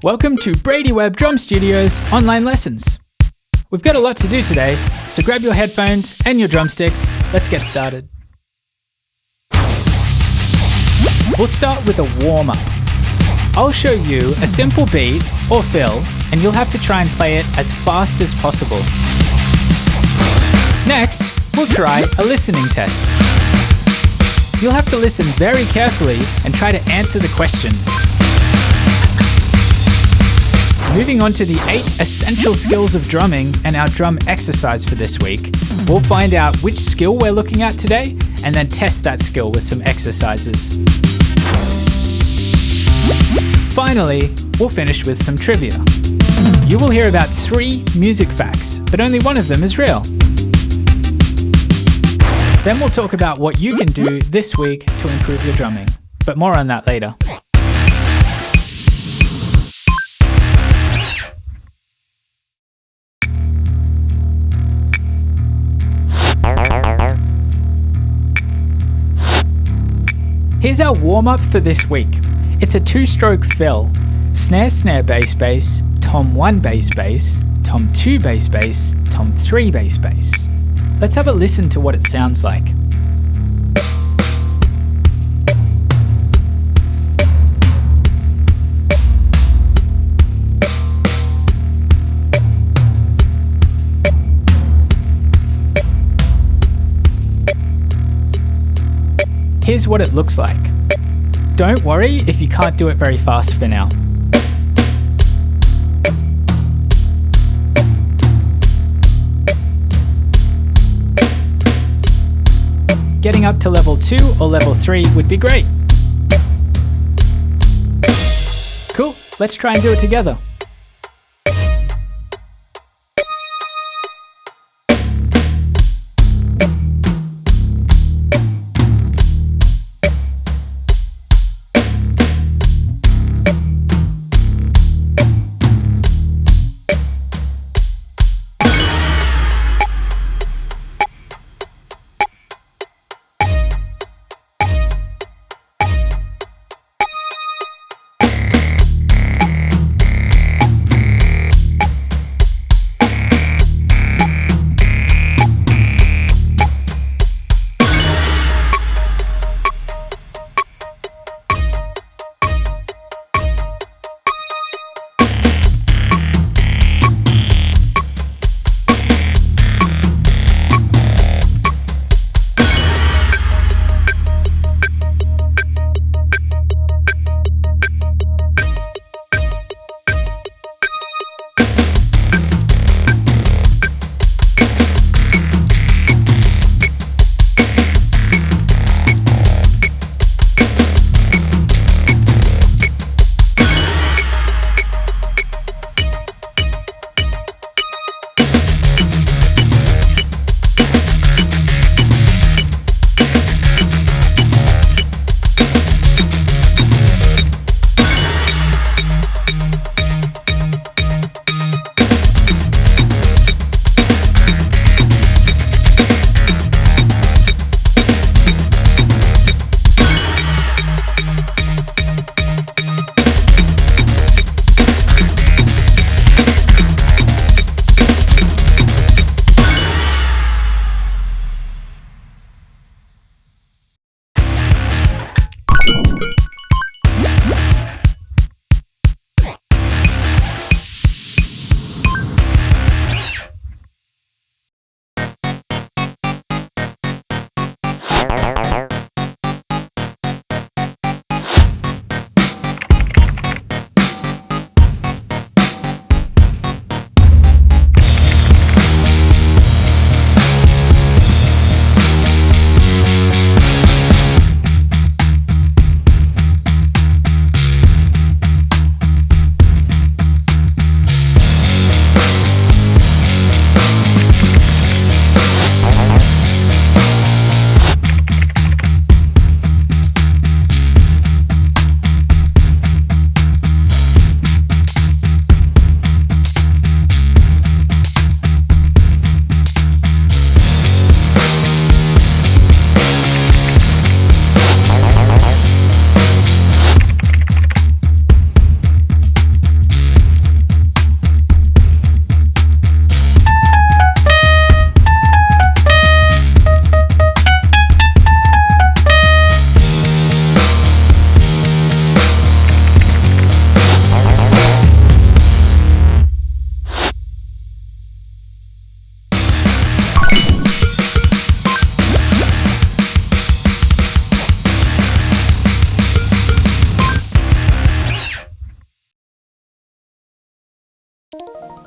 Welcome to Bradie Webb Drum Studio's online lessons. We've got a lot to do today, so grab your headphones and your drumsticks. Let's get started. We'll start with a warm-up. I'll show you a simple beat or fill, and you'll have to try and play it as fast as possible. Next, we'll try a listening test. You'll have to listen very carefully and try to answer the questions. Moving on to the 8 essential skills of drumming and our drum exercise for this week, we'll find out which skill we're looking at today and then test that skill with some exercises. Finally, we'll finish with some trivia. You will hear about 3 music facts, but only one of them is real. Then we'll talk about what you can do this week to improve your drumming, but more on that later. Here's our warm-up for this week. It's a 2-stroke fill. Snare, snare, bass, bass, tom 1, bass, bass, tom 2, bass, bass, tom 3, bass, bass. Let's have a listen to what it sounds like. Here's what it looks like. Don't worry if you can't do it very fast for now. Getting up to level 2 or level 3 would be great. Cool, let's try and do it together.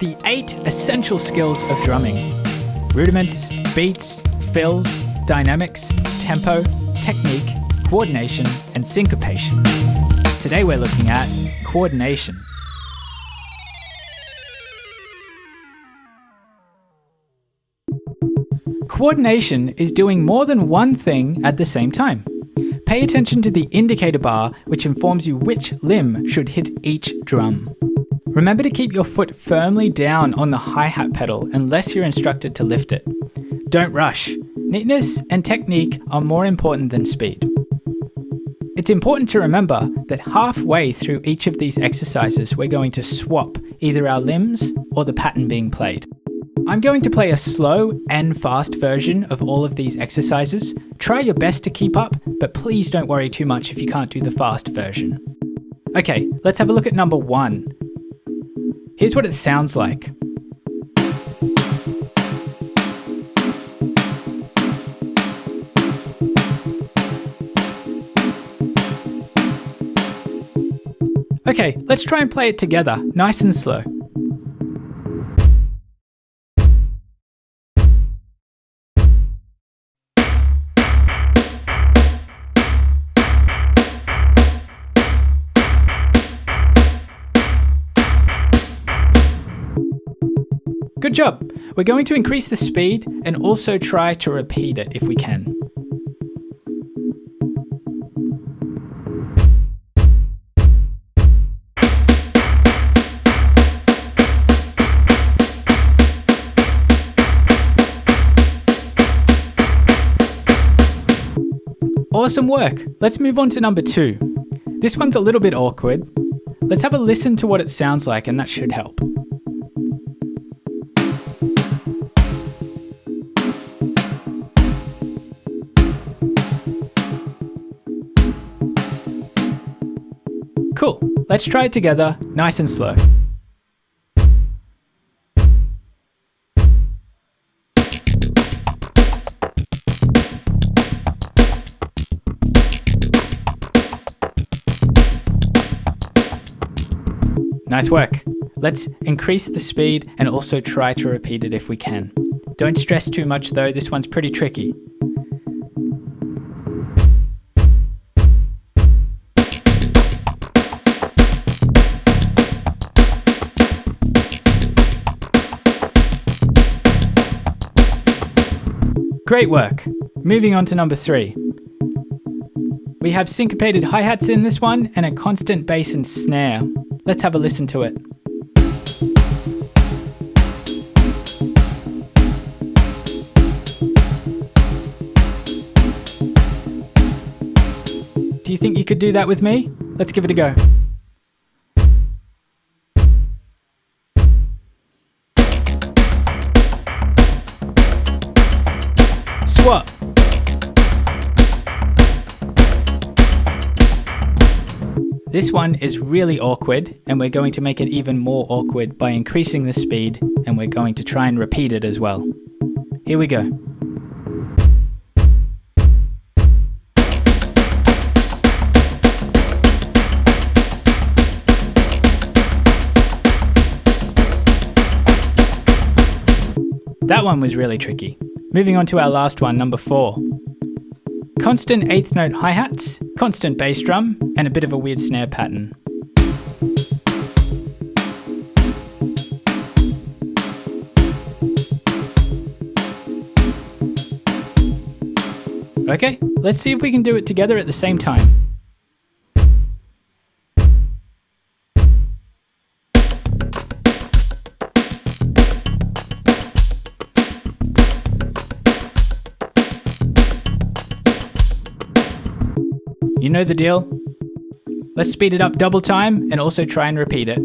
The 8 essential skills of drumming: rudiments, beats, fills, dynamics, tempo, technique, coordination, and syncopation. Today we're looking at coordination. Coordination is doing more than one thing at the same time. Pay attention to the indicator bar, which informs you which limb should hit each drum. Remember to keep your foot firmly down on the hi-hat pedal unless you're instructed to lift it. Don't rush. Neatness and technique are more important than speed. It's important to remember that halfway through each of these exercises, we're going to swap either our limbs or the pattern being played. I'm going to play a slow and fast version of all of these exercises. Try your best to keep up, but please don't worry too much if you can't do the fast version. Okay, let's have a look at number 1. Here's what it sounds like. Okay, let's try and play it together, nice and slow. Good job! We're going to increase the speed and also try to repeat it if we can. Awesome work! Let's move on to number 2. This one's a little bit awkward. Let's have a listen to what it sounds like, and that should help. Cool, let's try it together, nice and slow. Nice work. Let's increase the speed and also try to repeat it if we can. Don't stress too much though, this one's pretty tricky. Great work. Moving on to number 3. We have syncopated hi-hats in this one and a constant bass and snare. Let's have a listen to it. Do you think you could do that with me? Let's give it a go. Swap. This one is really awkward, and we're going to make it even more awkward by increasing the speed, and we're going to try and repeat it as well. Here we go. That one was really tricky. Moving on to our last one, number 4. Constant 8th note hi-hats, constant bass drum, and a bit of a weird snare pattern. Okay, let's see if we can do it together at the same time. You know the deal. Let's speed it up double time and also try and repeat it.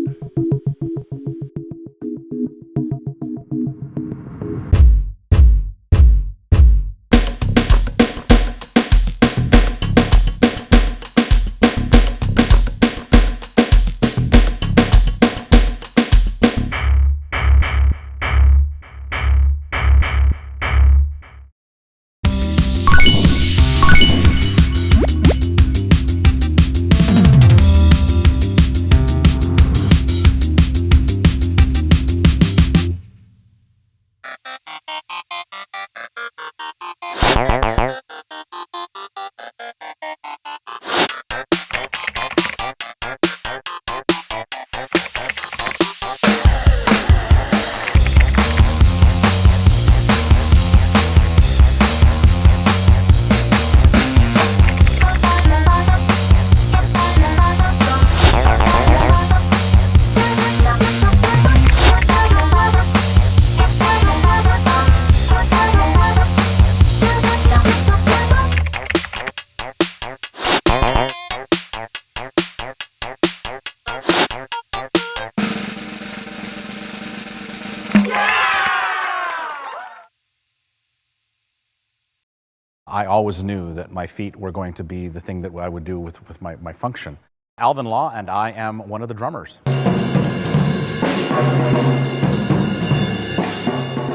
I always knew that my feet were going to be the thing that I would do with my function. Alvin Law, and I am one of the drummers.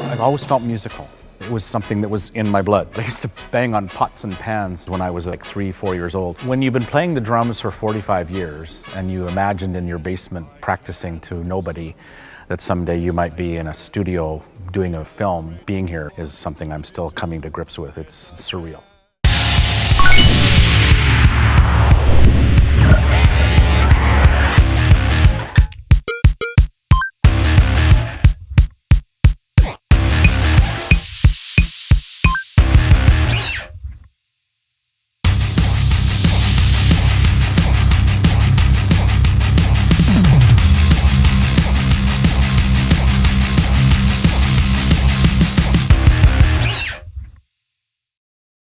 I've always felt musical. It was something that was in my blood. I used to bang on pots and pans when I was like 3, 4 years old. When you've been playing the drums for 45 years and you imagined in your basement practicing to nobody that someday you might be in a studio doing a film, being here is something I'm still coming to grips with. It's surreal.